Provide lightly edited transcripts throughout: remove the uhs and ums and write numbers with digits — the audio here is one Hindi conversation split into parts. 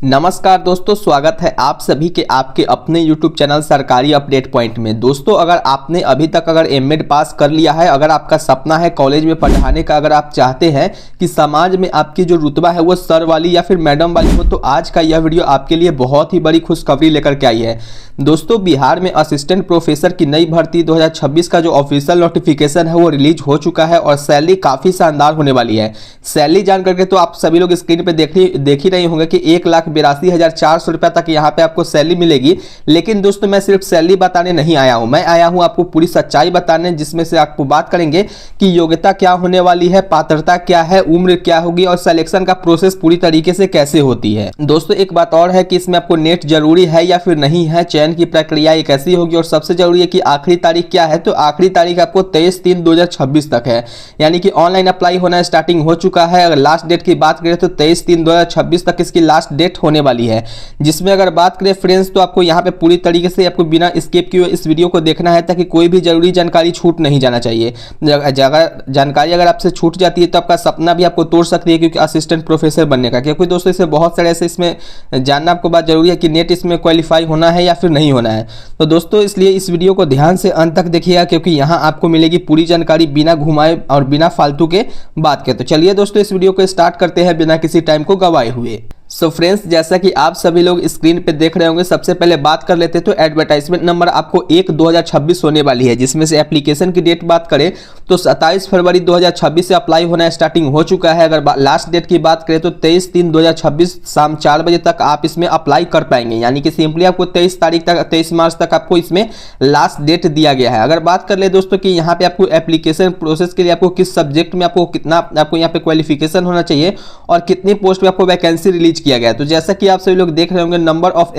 नमस्कार दोस्तों, स्वागत है आप सभी के आपके अपने YouTube चैनल सरकारी अपडेट पॉइंट में। दोस्तों, अगर आपने अभी तक एमएड पास कर लिया है, अगर आपका सपना है कॉलेज में पढ़ाने का, अगर आप चाहते हैं कि समाज में आपकी जो रुतबा है वो सर वाली या फिर मैडम वाली हो, तो आज का यह वीडियो आपके लिए बहुत ही बड़ी खुशखबरी लेकर के आई है। दोस्तों, बिहार में असिस्टेंट प्रोफेसर की नई भर्ती 2026 का जो ऑफिशियल नोटिफिकेशन है वो रिलीज हो चुका है और सैलरी काफ़ी शानदार होने वाली है। सैलरी जान करके तो आप सभी लोग स्क्रीन पर देख ही रहे होंगे कि 1,82,400 रुपये तक यहाँ पे आपको सैलरी मिलेगी। लेकिन दोस्तों, मैं सिर्फ सैलरी बताने नहीं आया हूँ, मैं आया हूँ आपको पूरी सच्चाई बताने, जिसमें से आपको बात करेंगे कि योग्यता क्या होने वाली है, पात्रता क्या है, उम्र क्या होगी और सिलेक्शन का प्रोसेस पूरी तरीके से कैसे होती है। दोस्तों, एक बात और है कि इसमें आपको नेट जरूरी है या फिर नहीं है, चयन की प्रक्रिया एक ऐसी होगी और सबसे जरूरी है कि आखिरी तारीख क्या है, तो आखिरी तारीख आपको 23/3/2026 तक है, यानी कि ऑनलाइन अप्लाई होना स्टार्टिंग हो चुका है। अगर लास्ट डेट की बात करें तो 23/3/2026 तक इसकी लास्ट डेट होने वाली है। जिसमें अगर बात करें फ्रेंड्स, तो आपको यहाँ पे पूरी तरीके से आपको बिना स्किप किए इस वीडियो को देखना है ताकि कोई भी जरूरी जानकारी छूट नहीं जाना चाहिए। जानकारी अगर आपसे छूट जाती है तो आपका सपना भी आपको तोड़ सकती है, क्योंकि असिस्टेंट प्रोफेसर बनने का। क्योंकि दोस्तों, इसमें बहुत सारे ऐसे इसमें जानना आपको बात जरूरी है कि नेट इसमें क्वालिफाई होना है या फिर नहीं होना है। तो दोस्तों, इसलिए इस वीडियो को ध्यान से अंत तक देखिएगा, क्योंकि यहाँ आपको मिलेगी पूरी जानकारी बिना घुमाए और बिना फालतू के बात के। तो चलिए दोस्तों, इस वीडियो को स्टार्ट करते हैं बिना किसी टाइम को गवाए हुए। सो फ्रेंड्स, जैसा कि आप सभी लोग स्क्रीन पे देख रहे होंगे, सबसे पहले बात कर लेते हैं तो एडवर्टाइजमेंट नंबर आपको 1/2026 होने वाली है। जिसमें से एप्लीकेशन की डेट बात करें तो 27 फरवरी 2026 से अप्लाई होना स्टार्टिंग हो चुका है। अगर लास्ट डेट की बात करें तो 23/3/2026 शाम 4 बजे तक आप इसमें अप्लाई कर पाएंगे, यानी कि सिंपली आपको 23 मार्च तक आपको इसमें लास्ट डेट दिया गया है। अगर बात कर ले दोस्तों कि यहाँ पे आपको एप्लीकेशन प्रोसेस के लिए आपको किस सब्जेक्ट में आपको कितना आपको यहाँ पे क्वालिफिकेशन होना चाहिए और कितनी पोस्ट में आपको वैकेंसी रिलीज किया गया। तो जैसा कि आप सभी लोग देख रहे होंगे, नंबर ऑफ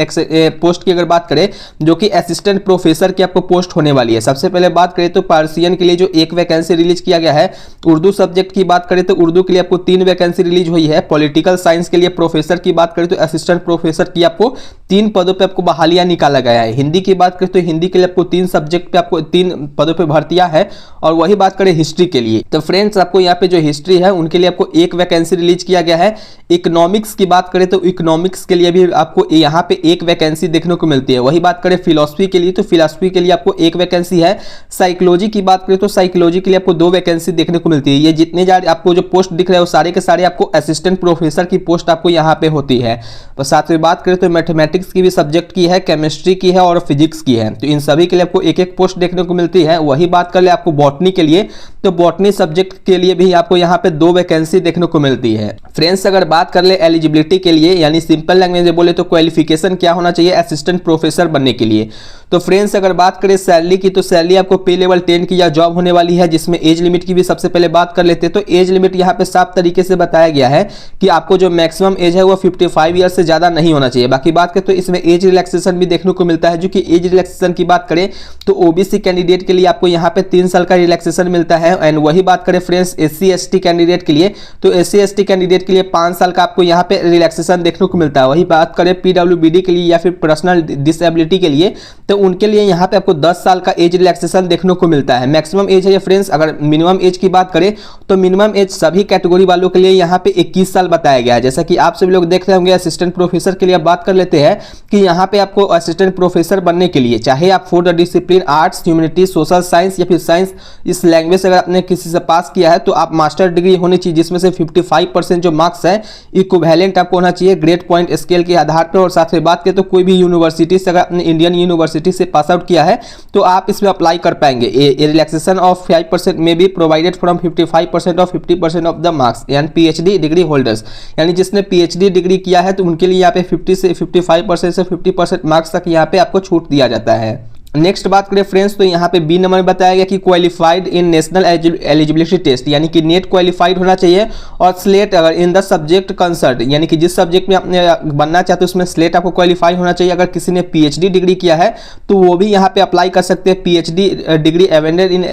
पोस्ट की अगर बात करें जो कि असिस्टेंट प्रोफेसर की आपको पोस्ट होने वाली है। सबसे पहले बात करें तो पर्सियन के लिए जो एक वैकेंसी रिलीज किया गया है। उर्दू सब्जेक्ट की बात करें तो उर्दू के लिए आपको 3 वैकेंसी रिलीज हुई है। पॉलिटिकल साइंस के लिए प्रोफेसर की बात करें तो असिस्टेंट प्रोफेसर की आपको 3 पदों पर आपको बहालियां निकाला गया है। हिंदी की बात करें तो हिंदी के लिए आपको 3 सब्जेक्ट पे आपको 3 पदों पर भर्तियां है। और वही बात करें हिस्ट्री के लिए तो फ्रेंड्स, आपको यहाँ पे जो हिस्ट्री है उनके लिए आपको 1 वैकेंसी रिलीज किया गया है। इकोनॉमिक्स की बात करें तो इकोनॉमिक्स के लिए भी आपको यहाँ पे 1 वैकेंसी देखने को मिलती है। वही बात करें फिलॉसफी के लिए तो फिलॉसफी के लिए आपको 1 वैकेंसी है। साइकोलॉजी की बात करें तो साइकोलॉजी के लिए आपको 2 वैकेंसी देखने को मिलती है। ये जितने आपको जो पोस्ट दिख रहे हैं वो सारे के सारे आपको असिस्टेंट प्रोफेसर की पोस्ट आपको यहाँ पे होती है। और साथ में बात करें तो मैथमेटिक्स की भी सब्जेक्ट की है, केमिस्ट्री की है और फिजिक्स की है। तो इन सभी के लिए आपको 1-1 पोस्ट देखने को मिलती है। वही बात कर ले आपको बॉटनी के लिए तो बॉटनी सब्जेक्ट के लिए भी आपको यहाँ पे 2 वैकेंसी देखने को मिलती है। फ्रेंड्स, अगर बात कर ले एलिजिबिलिटी के लिए, यानी सिंपल लैंग्वेज में बोले तो क्वालिफिकेशन क्या होना चाहिए असिस्टेंट प्रोफेसर बनने के लिए, तो फ्रेंड्स अगर बात करें सैलरी की तो सैलरी आपको पे लेवल 10 की या जॉब होने वाली है। जिसमें एज लिमिट की भी सबसे पहले बात कर लेते हैं तो एज लिमिट यहाँ पे साफ तरीके से बताया गया है कि आपको जो मैक्सिमम एज है वो 55 ईयर से ज्यादा नहीं होना चाहिए। बाकी बात करें तो इसमें एज रिलैक्सेशन भी देखने को मिलता है, जो कि एज रिलैक्सेशन की बात करें तो ओबीसी कैंडिडेट के लिए आपको यहाँ पे 3 साल का रिलैक्सेशन मिलता है। एंड वही बात करें फ्रेंड्स SC/ST कैंडिडेट के लिए तो SC/ST कैंडिडेट के लिए 5 साल का आपको यहाँ पे रिलैक्सेशन देखने को मिलता है। वही बात करें PWBD के लिए या फिर पर्सनल डिसेबिलिटी के लिए तो उनके लिए यहाँ पे आपको 10 साल का एज रिलैक्सेशन देखने को मिलता है। मैक्सिमम एज है फ्रेंड्स। अगर मिनिमम एज की बात करें तो मिनिमम एज सभी कैटेगरी वालों के लिए यहाँ पे 21 साल बताया गया है। जैसा कि आप सभी लोग देख रहे होंगे, असिस्टेंट प्रोफेसर के लिए बात कर लेते हैं कि यहाँ पे आपको असिस्टेंट प्रोफेसर बनने के लिए चाहे आप 4 discipline arts, humanities, social science या फिर साइंस इस लैंग्वेज से अगर आपने किसी से पास किया है तो आप मास्टर डिग्री होनी चाहिए, जिसमें से 55% जो मार्क्स है इक्विवेलेंट आपको होना चाहिए ग्रेड पॉइंट स्केल के आधार पर। और साथ में बात करें तो कोई भी यूनिवर्सिटी से अगर आपने इंडियन यूनिवर्सिटी से पास आउट किया है तो आप इसमें अप्लाई कर पाएंगे। ए रिलैक्सेशन ऑफ 5% में भी प्रोवाइडेड फ्रॉम 55% और 50% of the marks and PhD degree holders, यानी जिसने PhD डिग्री किया है तो उनके लिए यहाँ पे 55% से 50% मार्क्स तक यहाँ पे आपको छूट दिया जाता है। नेक्स्ट बात करें फ्रेंड्स तो यहाँ पे बी नंबर में बताया गया कि qualified in national eligibility test, यानी कि नेट क्वालिफाइड होना चाहिए। और स्लेट अगर इन द सब्जेक्ट कंसर्ट, यानी कि जिस सब्जेक्ट में आपने बनना चाहते हो उसमें स्लेट आपको क्वालिफाई होना चाहिए। अगर किसी ने PhD डिग्री किया है तो वो भी यहाँ पे अप्लाई कर सकते हैं। PhD degree awarded in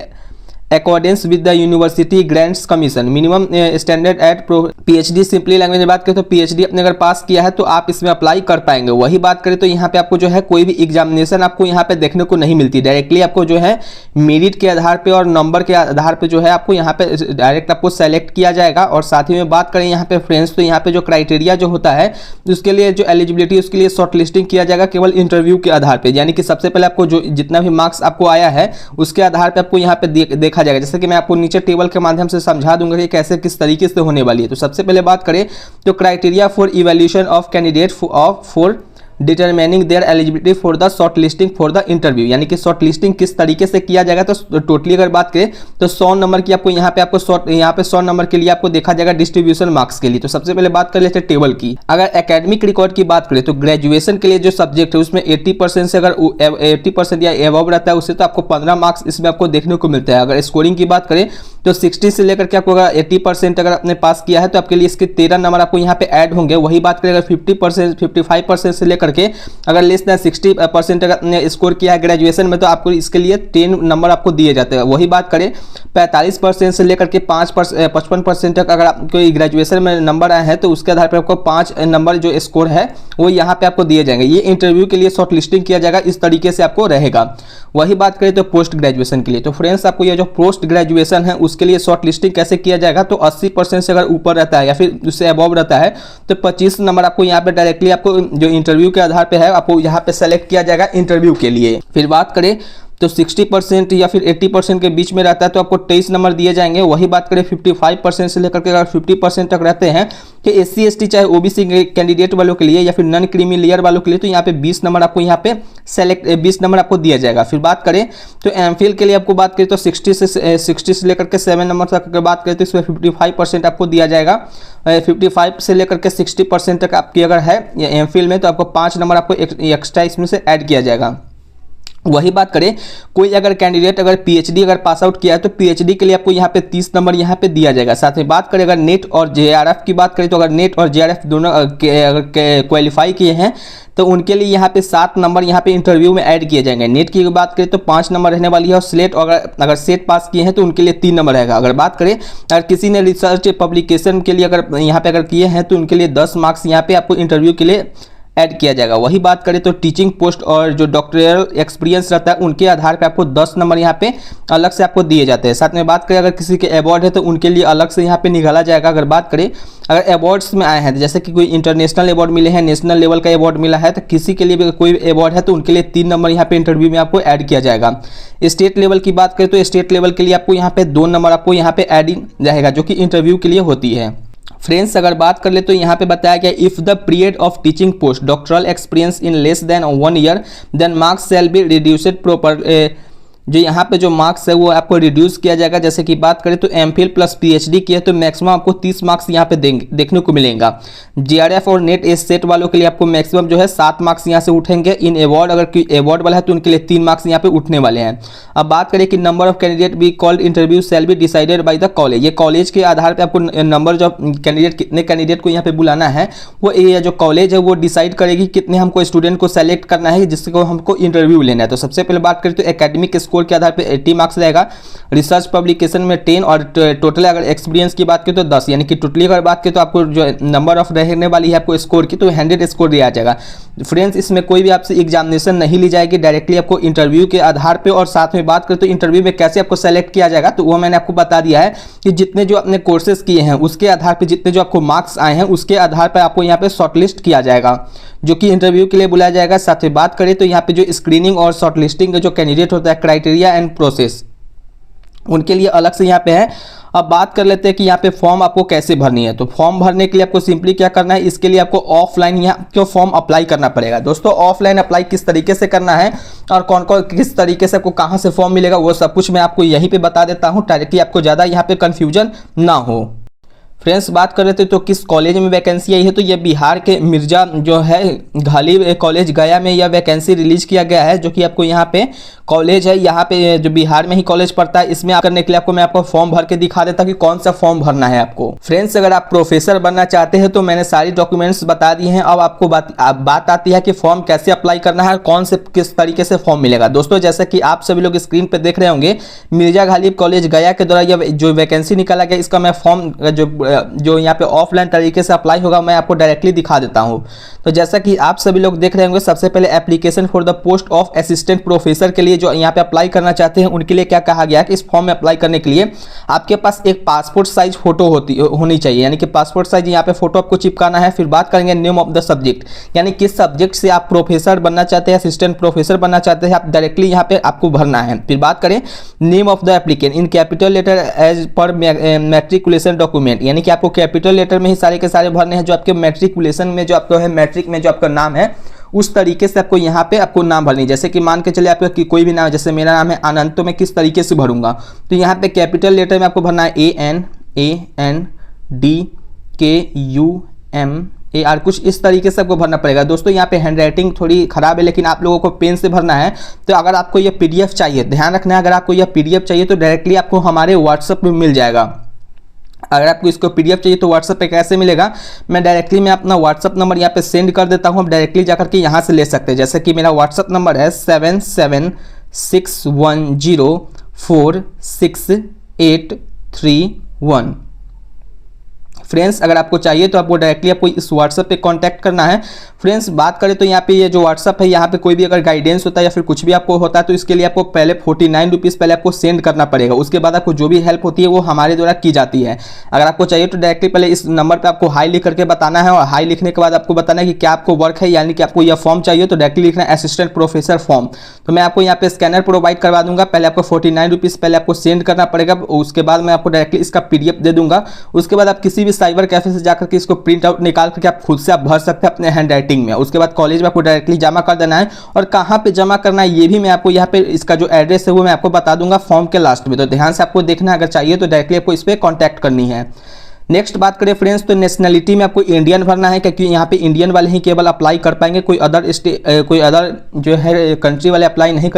accordance with the university grants commission, minimum standard at PhD. Simply language में बात करें तो पीएचडी अपने अगर पास किया है तो आप इसमें अप्लाई कर पाएंगे। वही बात करें तो यहाँ पे आपको जो है कोई भी एग्जामिनेशन आपको यहाँ पे देखने को नहीं मिलती, डायरेक्टली आपको जो है मेरिट के आधार पे और नंबर के आधार पे जो है आपको यहाँ पे डायरेक्ट आपको सेलेक्ट किया जाएगा। और साथ ही में बात करें यहाँ पे फ्रेंड्स तो यहाँ पे जो क्राइटेरिया जो होता है उसके लिए जो एलिजिबिलिटी उसके लिए शॉर्ट लिस्टिंग किया जाएगा केवल इंटरव्यू के आधार पे, यानी कि सबसे पहले आपको जो जितना भी मार्क्स आपको आया है उसके आधार पे आपको यहाँ पे देखा जाएगा। जैसे कि मैं आपको नीचे टेबल के माध्यम से समझा दूंगा कि कैसे किस तरीके से होने वाली है। तो सबसे पहले बात करें तो criteria for evaluation of candidate for determining there eligibility for the short listing for the interview, यानी कि शॉर्ट लिस्टिंग किस तरीके से किया जाएगा। तो टोटली अगर बात करें तो 100 नंबर की आपको यहाँ पे 100 नंबर के लिए आपको देखा जाएगा डिस्ट्रीब्यूशन मार्क्स के लिए। तो सबसे पहले बात कर लेते हैं टेबल की। अगर एकेडमिक रिकॉर्ड की बात करें तो ग्रेजुएशन के लिए जो सब्जेक्ट है उसमें 80% से अगर 80% या एबव रहता है उससे तो आपको 15 मार्क्स इसमें आपको देखने को मिलता है। अगर स्कोरिंग की बात करें तो 60 से लेकर के आपको अगर 80% अगर आपने पास किया है तो आपके लिए इसके 13 नंबर आपको यहाँ पे ऐड होंगे। वही बात करें अगर 50% 55% से लेकर के अगर लेस देन 60% अगर आपने स्कोर किया है ग्रेजुएशन में तो आपको इसके लिए 10 नंबर आपको दिए जाते हैं। वही बात करें 45% से लेकर के 55% तक अगर आपको ग्रेजुएशन में नंबर आए हैं तो उसके आधार पर आपको 5 नंबर जो स्कोर है वो यहाँ पे आपको दिए जाएंगे। ये इंटरव्यू के लिए शॉर्ट लिस्टिंग किया जाएगा, इस तरीके से आपको रहेगा। वही बात करें तो पोस्ट ग्रेजुएशन के लिए तो फ्रेंड्स आपको ये जो पोस्ट ग्रेजुएशन है उसके लिए शॉर्ट लिस्टिंग कैसे किया जाएगा तो 80% से अगर ऊपर रहता है या फिर उससे अबव रहता है तो 25 नंबर आपको यहाँ पे डायरेक्टली आपको जो इंटरव्यू के आधार पे है आपको यहाँ पे सेलेक्ट किया जाएगा इंटरव्यू के लिए। फिर बात करें तो 60% या फिर 80% के बीच में रहता है तो आपको 23 नंबर दिए जाएंगे। वही बात करें 55% से लेकर के अगर 50% तक रहते हैं कि SC ST चाहे OBC कैंडिडेट वालों के लिए या फिर नॉन क्रीमी लेयर वालों के लिए तो यहाँ पे 20 नंबर आपको यहाँ पे 20 नंबर आपको दिया जाएगा। फिर बात करें तो MPhil के लिए आपको बात करें तो 60 से लेकर के 7 नंबर तक अगर बात करें तो इसमें 55% आपको दिया जाएगा। 55 से लेकर के 60% तक आपकी अगर है MPhil में तो आपको 5 नंबर आपको एक्स्ट्रा इसमें से ऐड किया जाएगा। वही बात करें कोई अगर कैंडिडेट अगर पीएचडी अगर पास आउट किया है तो पीएचडी के लिए आपको यहाँ पे 30 नंबर यहाँ पे दिया जाएगा। साथ में बात करें अगर नेट और जेआरएफ की बात करें तो अगर नेट और जेआरएफ दोनों अगर क्वालिफाई किए हैं तो उनके लिए यहाँ पे 7 नंबर यहाँ पे इंटरव्यू में ऐड किए जाएंगे। नेट की बात करें तो 5 नंबर रहने वाली है और स्लेट अगर सेट पास किए हैं तो उनके लिए 3 नंबर रहेगा। अगर बात करें अगर किसी ने रिसर्च पब्लिकेशन के लिए अगर यहाँ पे अगर किए हैं तो उनके लिए 10 मार्क्स यहाँ पे आपको इंटरव्यू के लिए ऐड किया जाएगा। वही बात करें तो टीचिंग पोस्ट और जो डॉक्टरल एक्सपीरियंस रहता है उनके आधार पे आपको 10 नंबर यहाँ पे अलग से आपको दिए जाते हैं। साथ में बात करें अगर किसी के अवार्ड है तो उनके लिए अलग से यहाँ पे निकाला जाएगा। अगर बात करें अगर अवार्ड्स में आए हैं जैसे कि कोई इंटरनेशनल अवार्ड मिले हैं, नेशनल लेवल का अवार्ड मिला है तो किसी के लिए भी कोई अवार्ड है तो उनके लिए 3 नंबर यहाँ पे इंटरव्यू में आपको ऐड किया जाएगा। स्टेट लेवल की बात करें तो स्टेट लेवल के लिए आपको यहाँ पे 2 नंबर आपको यहाँ पे एडिंग जाएगा जो कि इंटरव्यू के लिए होती है। फ्रेंड्स अगर बात कर ले तो यहाँ पे बताया गया if the period of teaching post doctoral experience in less than 1 year then marks shall be reduced proper. जो यहाँ पे जो मार्क्स है वो आपको रिड्यूस किया जाएगा। जैसे कि बात करें तो MPhil प्लस PhD की है तो मैक्सिमम आपको 30 मार्क्स यहाँ पे देखने को मिलेगा। JRF और नेट सेट वालों के लिए आपको मैक्सिमम जो है 7 मार्क्स यहाँ से उठेंगे। इन अवार्ड अगर कोई अवार्ड वाला है तो उनके लिए 3 मार्क्स यहाँ पे उठने वाले हैं। अब बात करें कि number of candidate be called interview shall be decided by the college. ये कॉलेज के आधार पर आपको नंबर जो कैंडिडेट कितने कैंडिडेट को यहाँ पे बुलाना है वो ये जो कॉलेज है वो डिसाइड करेगी कितने हमको स्टूडेंट को सेलेक्ट करना है जिसको हमको इंटरव्यू लेना है। तो सबसे पहले बात करें तो एकेडमिक स्कोर के आधार पे 80 मार्क्स रहेगा। रिसर्च पब्लिकेशन में 10 और टोटल अगर एक्सपीरियंस की बात करें तो 10, यानी कि टोटली अगर बात करें तो आपको जो नंबर ऑफ रहने वाली है आपको स्कोर की तो 100 स्कोर दिया जाएगा। फ्रेंड्स इसमें कोई भी आपसे एग्जामिनेशन नहीं ली जाएगी, डायरेक्टली आपको इंटरव्यू के आधार पे। और साथ में बात करें तो इंटरव्यू में कैसे आपको सेलेक्ट किया जाएगा तो वो मैंने आपको बता दिया है कि जितने जो अपने कोर्सेज किए हैं उसके आधार पर जितने जो आपको मार्क्स आए हैं उसके आधार पर आपको यहाँ पे शॉर्टलिस्ट किया जाएगा जो कि इंटरव्यू के लिए बुलाया जाएगा। साथ में बात करें तो यहाँ पे जो स्क्रीनिंग और शॉर्टलिस्टिंग जो कैंडिडेट होता है क्राइटेरिया एंड प्रोसेस उनके लिए अलग से यहाँ पे है। अब बात कर लेते हैं कि यहाँ पे फॉर्म आपको कैसे भरनी है। तो फॉर्म भरने के लिए आपको सिंपली क्या करना है, इसके लिए आपको ऑफलाइन यहाँ क्यों फॉर्म अप्लाई करना पड़ेगा। दोस्तों ऑफलाइन अप्लाई किस तरीके से करना है और कौन कौन किस तरीके से आपको कहाँ से फॉर्म मिलेगा वो सब कुछ मैं आपको यहीं पे बता देता हूँ ताकि आपको ज़्यादा यहाँ पे कन्फ्यूजन ना हो। फ्रेंड्स बात कर रहे थे तो किस कॉलेज में वैकेंसी आई है, तो ये बिहार के मिर्जा जो है गालिब कॉलेज गया में यह वैकेंसी रिलीज किया गया है, जो कि आपको यहाँ पे कॉलेज है, यहाँ पे जो बिहार में ही कॉलेज पड़ता है। इसमें करने के लिए आपको मैं आपको फॉर्म भर के दिखा देता कि कौन सा फॉर्म भरना है आपको। फ्रेंड्स अगर आप प्रोफेसर बनना चाहते हैं तो मैंने सारी डॉक्यूमेंट्स बता दिए हैं। अब आपको बात आती है कि फॉर्म कैसे अप्लाई करना है, कौन से किस तरीके से फॉर्म मिलेगा। दोस्तों जैसा कि आप सभी लोग स्क्रीन पर देख रहे होंगे, मिर्जा गालिब कॉलेज गया के द्वारा यह जो वैकेंसी निकाला गया, इसका मैं फॉर्म जो यहाँ पे ऑफलाइन तरीके से अप्लाई होगा मैं आपको डायरेक्टली दिखा देता हूँ। तो जैसा कि आप सभी लोग देख रहे होंगे, सबसे पहले application for the post of assistant professor के लिए जो यहाँ पे अप्लाई करना चाहते हैं उनके लिए क्या कहा गया कि इस फॉर्म में अप्लाई करने के लिए आपके पास एक पासपोर्ट साइज फोटो होनी चाहिए, यानी कि पासपोर्ट साइज यहाँ पे फोटो आपको चिपकाना है। फिर बात करेंगे नेम ऑफ द सब्जेक्ट, यानी किस सब्जेक्ट से आप प्रोफेसर बनना चाहते हैं, असिस्टेंट प्रोफेसर बनना चाहते हैं, आप डायरेक्टली यहाँ पे आपको भरना है। फिर बात करें name of the applicant in capital letter as per matriculation document, यानी कि आपको कैपिटल लेटर में ही सारे के सारे भरने हैं जो आपके मैट्रिकुलेशन में जो आपको है, मैट्रिक में जो आपका नाम है उस तरीके से आपको यहाँ पे आपको नाम भरनी। जैसे कि मान के चले आपका कोई भी नाम, जैसे मेरा नाम है आनंद, तो मैं किस तरीके से भरूंगा, तो यहाँ पे कैपिटल लेटर में आपको भरना है ANANDKUMAR, कुछ इस तरीके से आपको भरना पड़ेगा। दोस्तों यहाँ पे हैंडराइटिंग थोड़ी खराब है, लेकिन आप लोगों को पेन से भरना है। तो अगर आपको यह PDF चाहिए, ध्यान रखना है, अगर आपको यह PDF चाहिए तो डायरेक्टली आपको हमारे व्हाट्सएप में मिल जाएगा। अगर आपको इसको PDF चाहिए तो व्हाट्सएप पे कैसे मिलेगा, मैं डायरेक्टली अपना व्हाट्सएप नंबर यहाँ पे सेंड कर देता हूँ, आप डायरेक्टली जाकर के यहाँ से ले सकते हैं। जैसे कि मेरा व्हाट्सएप नंबर है 7761046831। फ्रेंड्स अगर आपको चाहिए तो आपको डायरेक्टली आपको इस व्हाट्सएप पे कांटेक्ट करना है। फ्रेंड्स बात करें तो यहाँ पे ये जो व्हाट्सएप है, यहाँ पे कोई भी अगर गाइडेंस होता है या फिर कुछ भी आपको होता है तो इसके लिए आपको पहले 49 रुपीज़ पहले आपको सेंड करना पड़ेगा। उसके बाद आपको जो भी हेल्प होती है वो हमारे द्वारा की जाती है। अगर आपको चाहिए तो डायरेक्टली पहले इस नंबर पर आपको हाई लिख करके बताना है, और हाई लिखने के बाद आपको बताना है कि क्या आपको वर्क है, यानी कि आपको यह फॉर्म चाहिए तो डायरेक्टली लिखना है असिस्टेंट प्रोफेसर फॉर्म। तो मैं आपको यहाँ पे स्कैनर प्रोवाइड करवा दूंगा, पहले आपको 49 रुपीज़ पहले आपको सेंड करना पड़ेगा, उसके बाद मैं आपको डायरेक्टली इसका PDF दे दूंगा। उसके बाद आप किसी भी साइबर कैफे से जाकर के इसको प्रिंट आउट निकाल करके आप खुद से आप भर सकते हैं अपने हैंड राइटिंग में। उसके बाद कॉलेज में आपको डायरेक्टली जमा कर देना है, और कहाँ पे जमा करना है ये भी मैं आपको यहाँ पे इसका जो एड्रेस है वो मैं आपको बता दूंगा फॉर्म के लास्ट में। तो ध्यान से आपको देखना है, अगर चाहिए तो डायरेक्टली आपको इस पर कॉन्टैक्ट करनी है। नेक्स्ट बात करें फ्रेंड्स तो नेशनलिटी में आपको इंडियन भरना है, क्योंकि यहाँ पे इंडियन वाले ही केवल अप्लाई कर पाएंगे, कोई अदर जो है कंट्री वाले अप्लाई नहीं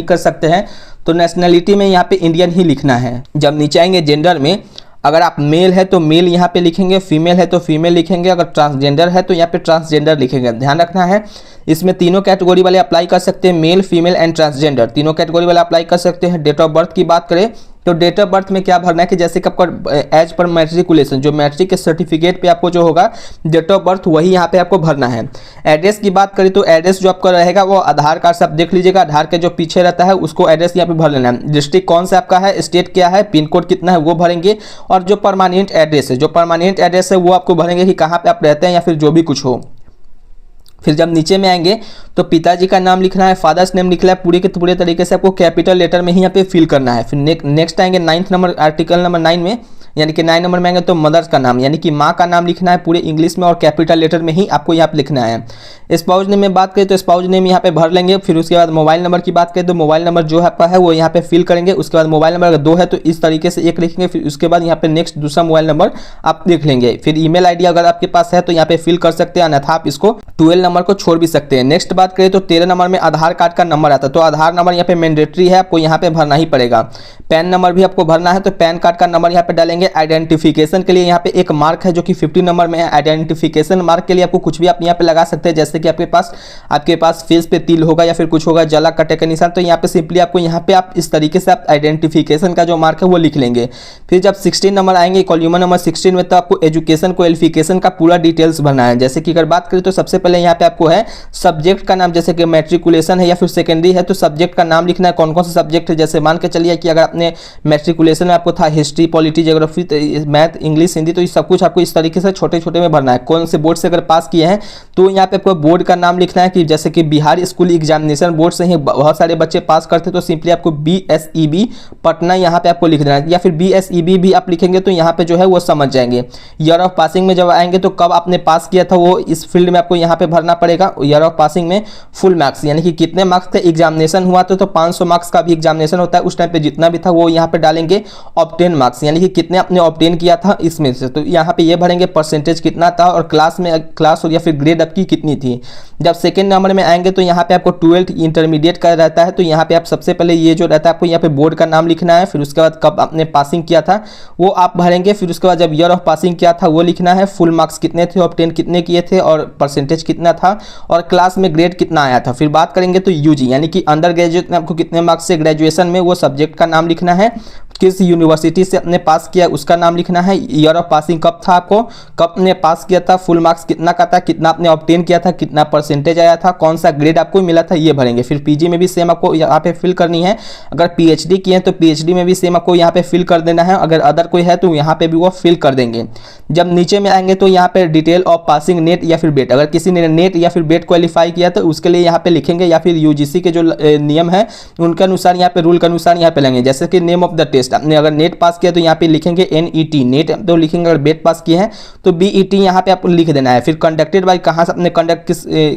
कर सकते हैं। तो नेशनलिटी में यहाँ पे इंडियन ही लिखना है। जब नीचे आएंगे जेंडर में, अगर आप मेल है तो मेल यहाँ पे लिखेंगे, फीमेल है तो फीमेल लिखेंगे, अगर ट्रांसजेंडर है तो यहाँ पे ट्रांसजेंडर लिखेंगे। ध्यान रखना है इसमें तीनों कैटेगरी वाले अप्लाई कर सकते हैं, मेल, फीमेल एंड ट्रांसजेंडर, तीनों कैटेगरी वाले अप्लाई कर सकते हैं। डेट ऑफ बर्थ की बात करें तो डेट ऑफ बर्थ में क्या भरना है कि जैसे कि आपका एज पर मैट्रिकुलेशन, जो मैट्रिक के सर्टिफिकेट पे आपको जो होगा डेट ऑफ बर्थ वही यहाँ पे आपको भरना है। एड्रेस की बात करें तो एड्रेस जो आपका रहेगा वो आधार कार्ड से आप देख लीजिएगा, आधार के जो पीछे रहता है उसको एड्रेस यहाँ पे भर लेना है। डिस्ट्रिक्ट कौन सा आपका है, स्टेट क्या है, पिन कोड कितना है वो भरेंगे, और जो परमानेंट एड्रेस है, जो परमानेंट एड्रेस है वो आपको भरेंगे कि कहाँ पे आप रहते हैं या फिर जो भी कुछ हो। फिर जब नीचे में आएंगे तो पिताजी का नाम लिखना है, फादर्स नेम लिखना है, पूरे के पूरे तरीके से आपको कैपिटल लेटर में ही यहाँ पे फिल करना है। फिर नेक्स्ट आएंगे 9th नंबर, आर्टिकल नंबर 9 में, यानी कि 9 नंबर में आएंगे तो मदर्स का नाम, यानी कि माँ का नाम लिखना है पूरे इंग्लिश में और कैपिटल लेटर में ही आपको यहाँ पे लिखना है। स्पाउस नेम में बात करें तो स्पाउस नेम यहाँ पे भर लेंगे। फिर उसके बाद मोबाइल नंबर की बात करें तो मोबाइल नंबर जो आपका है वो यहाँ पे फिल करेंगे। उसके बाद मोबाइल नंबर अगर 2 है तो इस तरीके से एक लिखेंगे, फिर उसके बाद यहाँ पे नेक्स्ट दूसरा मोबाइल नंबर आप देख लेंगे। फिर ईमेल आईडी अगर आपके पास है तो यहाँ पे फिल कर सकते हैं, अन्यथा आप इसको 12 नंबर को छोड़ भी सकते हैं। नेक्स्ट बात करें तो 13 नंबर में आधार कार्ड का नंबर आता है, तो आधार नंबर यहाँ पे मैंडेटरी है, आपको यहाँ पे भरना ही पड़ेगा। पैन नंबर भी आपको भरना है, तो पैन कार्ड का नंबर यहाँ पे डालेंगे। आइडेंटिफिकेशन के लिए यहाँ पे एक मार्क है जो कि 50 नंबर में है, आइडेंटिफिकेशन मार्क के लिए आपको कुछ भी आप यहाँ पे लगा सकते हैं, जैसे कि आपके पास फेस पे तिल होगा या फिर कुछ होगा, जला कटे का निशान, तो यहाँ पे सिंपली आपको यहाँ पे आप इस तरीके से आप आइडेंटिफिकेशन का जो मार्क है वो लिख लेंगे। फिर जब 16 नंबर आएंगे, कॉलम नंबर 16 में, तो आपको एजुकेशन क्वालिफिकेशन का पूरा डिटेल्स भरना है। जैसे कि अगर बात करें तो सबसे पहले यहाँ पे आपको है सब्जेक्ट का नाम, जैसे कि मैट्रिकुलेशन है या फिर सेकेंडरी है तो सब्जेक्ट का नाम लिखना है, कौन कौन से सब्जेक्ट है। जैसे मान के चलिए कि अगर आपने मैट्रिकुलेशन में आपको था history, polity, geography, math, English, Hindi, तो ये सब कुछ आपको इस तरीके से छोटे छोटे में भरना है। कौन से बोर्ड से अगर पास किए हैं तो यहाँ पे आपको बोर्ड का नाम लिखना है कि जैसे कि बिहार स्कूल एग्जामिनेशन बोर्ड से ही बहुत सारे बच्चे पास करते तो सिंपली आपको BSEB पटना यहाँ पे आपको लिख देना है, या फिर BSEB भी आप लिखेंगे तो यहाँ पे जो है वो समझ जाएंगे। ईयर ऑफ पासिंग में जब आएंगे तो कब आपने पास किया था वो इस फील्ड में आपको यहाँ पे भरना पड़ेगा। ईयर ऑफ पासिंग में फुल मार्क्स यानी कि कितने मार्क्स थे, एग्जामिनेशन हुआ तो 500 मार्क्स का भी एग्जामिनेशन होता है, उस टाइम पे जितना भी था वो यहाँ पे डालेंगे। ऑब्टेन मार्क्स यानी कि कितने आपने ऑब्टेन किया था इसमें से, तो यहाँ पे ये भरेंगे परसेंटेज कितना था और क्लास या फिर ग्रेड आपकी कितनी थी। जब सेकंड नंबर में आएंगे तो यहाँ पे आपको 12th इंटरमीडिएट का रहता है, तो यहाँ पे आप सबसे पहले ये जो रहता है आपको यहाँ पे बोर्ड का नाम लिखना है, फिर उसके बाद कब आपने पासिंग किया था वो आप भरेंगे, फिर उसके बाद जब ईयर ऑफ पासिंग किया था वो लिखना है, फुल मार्क्स कितने थे, ऑब्टेन कितने किए थे और परसेंटेज कितना था और क्लास में ग्रेड कितना आया था। फिर बात करेंगे तो यूजी यानी कि अंडर ग्रेजुएट में आपको कितने मार्क्स से, ग्रेजुएशन में वो सब्जेक्ट का नाम लिखना है, किस यूनिवर्सिटी से आपने पास किया उसका नाम लिखना है, ईयर ऑफ पासिंग कब था आपको, कब आपने पास किया था, फुल मार्क्स कितना का था, कितना आपने ऑब्टेन किया था, कितना परसेंटेज आया था, कौन सा ग्रेड आपको मिला था, ये भरेंगे। फिर पीजी में भी सेम आपको यहाँ पे फिल करनी है, अगर पीएचडी किए हैं तो पीएचडी में भी सेम आपको यहाँ पे फिल कर देना है, अगर अदर कोई है तो यहाँ पे भी वो फिल कर देंगे। जब नीचे में आएंगे तो यहाँ पे डिटेल ऑफ पासिंग नेट या फिर बेट, अगर किसी ने नेट या फिर बेट क्वालिफाई किया तो उसके लिए यहाँ पे लिखेंगे, या फिर यूजीसी के जो नियम है उनके अनुसार यहाँ पे रूल के अनुसार यहाँ पे लेंगे। जैसे कि नेम ऑफ द टेस्ट, आपने अगर नेट पास किया तो यहाँ पे लिखेंगे NET नेट तो लिखेंगे, अगर बेट पास किए हैं तो BET यहाँ पे आपको लिख देना है। फिर कंडक्टेड बाय कहाँ से आपने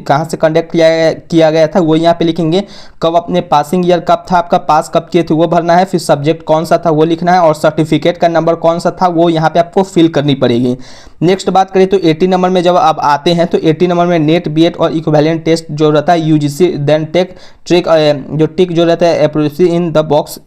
कहाँ से कंडक्ट किया गया था वो यहाँ पे लिखेंगे, कब अपने पासिंग ईयर कब था आपका, पास कब किए थे वो भरना है, फिर सब्जेक्ट कौन सा था वो लिखना है और सर्टिफिकेट का नंबर कौन सा था वो यहाँ पे आपको फिल करनी पड़ेगी। नेक्स्ट बात करें तो 80 नंबर में जब आप आते हैं तो 80 नंबर में नेट बीएड और इक्विवेलेंट टेस्ट जो रहता है यूजीसी देन टिक जो रहता है approve in the box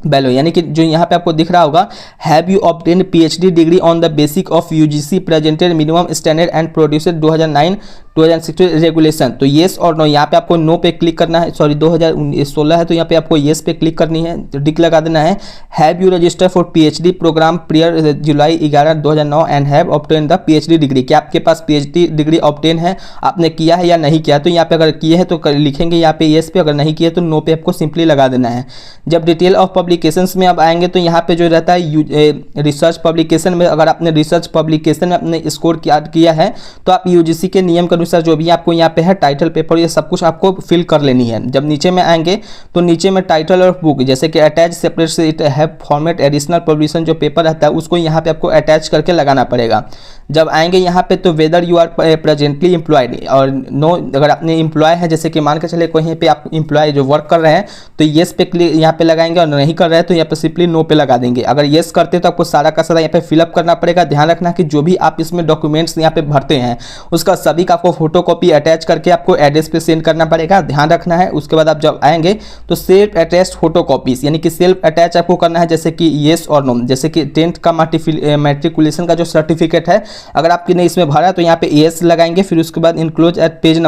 Balor, यानी कि जो यहाँ पे आपको दिख रहा होगा, have you obtain PhD degree on the basic of UGC presented minimum standard and producer 2009-2016 regulation, तो येस और नो, यहाँ पे आपको नो पे क्लिक करना है, सॉरी 2016 है तो यहाँ पे आपको येस पे क्लिक करनी है, तो टिक लगा देना है। Have you register for PhD programme prior July 11 2009 and have obtain the PhD degree, क्या आपके पास PhD डिग्री ऑब्टेन है, आपने किया है या नहीं किया, तो यहाँ पे अगर किए हैं तो लिखेंगे यहाँ पे येस पे, अगर नहीं किए तो नो पे आपको सिंपली लगा देना है। जब डिटेल ऑफ पब्लिकेशंस में अब आएंगे तो यहाँ पे जो रहता है रिसर्च पब्लिकेशन में, अगर आपने रिसर्च पब्लिकेशन में अपने स्कोर किया है तो आप यूजीसी के नियम के अनुसार जो भी आपको यहाँ पे है टाइटल पेपर ये सब कुछ आपको फिल कर लेनी है। जब नीचे में आएंगे तो नीचे में टाइटल और बुक जैसे कि अटैच सेपरेट से it have format additional publication जो पेपर रहता है उसको यहाँ पे आपको अटैच करके लगाना पड़ेगा। जब आएंगे यहाँ पे तो whether you are presently employed और नो, अगर आपने एम्प्लॉय है जैसे कि मान के चले कहीं पे आप एम्प्लॉय जो वर्क कर रहे हैं तो येस पे यहाँ पे लगाएंगे और नहीं कर रहे हैं तो यहाँ पे सिंपली नो पे लगा देंगे। अगर येस करते तो आपको सारा का सारा यहाँ पे फिलअप करना पड़ेगा। ध्यान रखना कि जो भी आप इसमें डॉक्यूमेंट्स यहाँ पे भरते हैं उसका सभी का आपको फोटो कॉपी अटैच करके आपको एड्रेस पे सेंड करना पड़ेगा, ध्यान रखना है। उसके बाद आप जब आएंगे तो सेल्फ अटैच्ड फोटो कॉपीज यानी कि सेल्फ अटैच आपको करना है, जैसे कि येस और नो, जैसे कि 10th का मैट्रिकुलेशन का जो सर्टिफिकेट है अगर आपकी ने इसमें भरा तो यहाँ पे येस लगाएंगे। फिर उसके बाद इनक्लोज एट पेज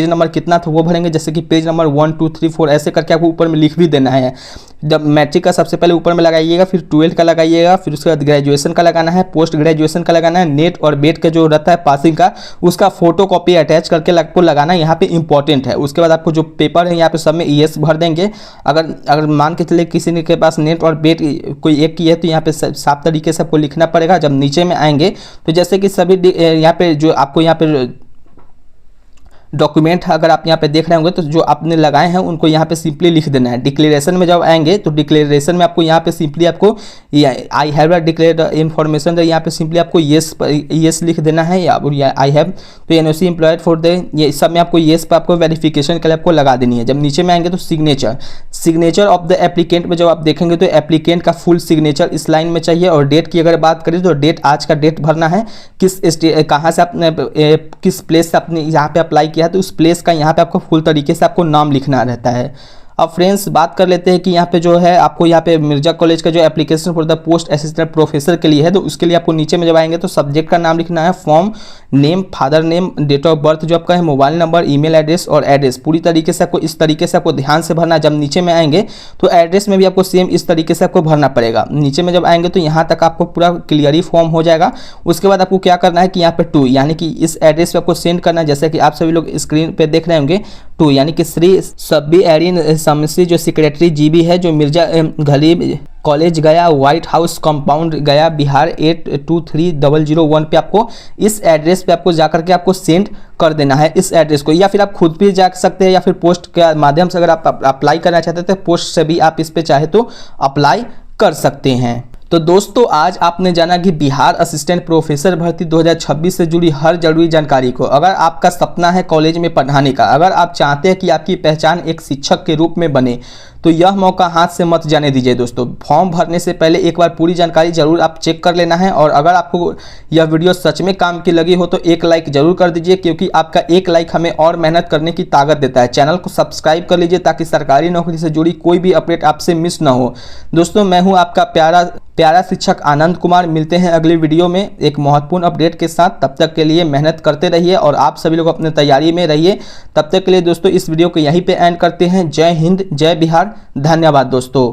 नंबर कितना था वो भरेंगे, जैसे कि पेज नंबर 1 2 3 4 ऐसे करके आपको ऊपर में लिख भी देना है। जब मैट्रिक का सबसे पहले ऊपर में लगाइएगा, फिर 12th का लगाइएगा, फिर उसके बाद ग्रेजुएशन का लगाना है, पोस्ट ग्रेजुएशन का लगाना है, नेट और बेट का जो रहता है पासिंग का उसका फोटो कॉपी अटैच करके आपको लगाना यहाँ पे इंपॉर्टेंट है। उसके बाद आपको जो पेपर है यहाँ पे सब में येस भर देंगे। अगर मान के चले किसी के पास नेट और बेट कोई एक की है तो यहाँ पे साफ तरीके से आपको लिखना पड़ेगा। जब नीचे में आएंगे तो जैसे कि सभी यहाँ पे जो आपको यहाँ पे डॉक्यूमेंट अगर आप यहाँ पे देख रहे होंगे तो जो आपने लगाए हैं उनको यहाँ पे सिंपली लिख देना है। डिक्लेरेशन में जब आएंगे तो डिक्लेरेशन में आपको यहाँ पे सिंपली आपको आई हैव डिक्लेयर्ड इन्फॉर्मेशन यहाँ पे सिंपली आपको येस लिख देना है, या आई हैव तो एनओसी एम्प्लॉयड फॉर द, ये सब में आपको येस पे आपको वेरिफिकेशन के लिए आपको लगा देनी है। जब नीचे में आएंगे तो सिग्नेचर ऑफ द एप्लीकेंट में जब आप देखेंगे तो एप्लीकेंट का फुल सिग्नेचर इस लाइन में चाहिए। और डेट की अगर बात करें तो डेट आज का डेट भरना है, कहाँ से आपने किस प्लेस से आपने यहाँ पे अप्लाई किया है तो उस प्लेस का यहाँ पे आपको फुल तरीके से आपको नाम लिखना रहता है। अब फ्रेंड्स बात कर लेते हैं कि यहाँ पे जो है आपको यहाँ पे मिर्जा कॉलेज का जो application for the post assistant professor के लिए है तो उसके लिए आपको नीचे में जब आएंगे तो सब्जेक्ट का नाम लिखना है, form name, father name, date of birth जो आपका है, मोबाइल नंबर, ईमेल एड्रेस और एड्रेस पूरी तरीके से आपको इस तरीके से आपको ध्यान से भरना। जब नीचे में आएंगे तो एड्रेस में भी आपको सेम इस तरीके से आपको भरना पड़ेगा। नीचे में जब आएंगे तो यहाँ तक आपको पूरा क्लियरली फॉर्म हो जाएगा। उसके बाद आपको क्या करना है कि यहाँ पे टू यानी कि इस एड्रेस पे आपको सेंड करना है, जैसे कि आप सभी लोग स्क्रीन पे देख रहे होंगे, टू यानी कि श्री सब्बी एरिन समसी जो सेक्रेटरी जीबी है जो मिर्जा गली कॉलेज गया, व्हाइट हाउस कंपाउंड गया, बिहार 823001 पे आपको इस एड्रेस पे आपको जाकर के आपको सेंड कर देना है इस एड्रेस को, या फिर आप खुद भी जा सकते हैं, या फिर पोस्ट के माध्यम से अगर आप अप्लाई करना चाहते हैं तो पोस्ट से भी आप इस पे चाहे तो अप्लाई कर सकते हैं। तो दोस्तों आज आपने जाना कि बिहार असिस्टेंट प्रोफेसर भर्ती 2026 से जुड़ी हर जरूरी जानकारी को। अगर आपका सपना है कॉलेज में पढ़ाने का, अगर आप चाहते हैं कि आपकी पहचान एक शिक्षक के रूप में बने, तो यह मौका हाथ से मत जाने दीजिए दोस्तों। फॉर्म भरने से पहले एक बार पूरी जानकारी जरूर आप चेक कर लेना है, और अगर आपको यह वीडियो सच में काम की लगी हो तो एक लाइक जरूर कर दीजिए, क्योंकि आपका एक लाइक हमें और मेहनत करने की ताकत देता है। चैनल को सब्सक्राइब कर लीजिए ताकि सरकारी नौकरी से जुड़ी कोई भी अपडेट आपसे मिस ना हो। दोस्तों मैं हूं आपका प्यारा शिक्षक आनंद कुमार। मिलते हैं अगली वीडियो में एक महत्वपूर्ण अपडेट के साथ। तब तक के लिए मेहनत करते रहिए और आप सभी लोग अपने तैयारी में रहिए। तब तक के लिए दोस्तों इस वीडियो को यहीं पे एंड करते हैं। जय हिंद, जय बिहार, धन्यवाद दोस्तों।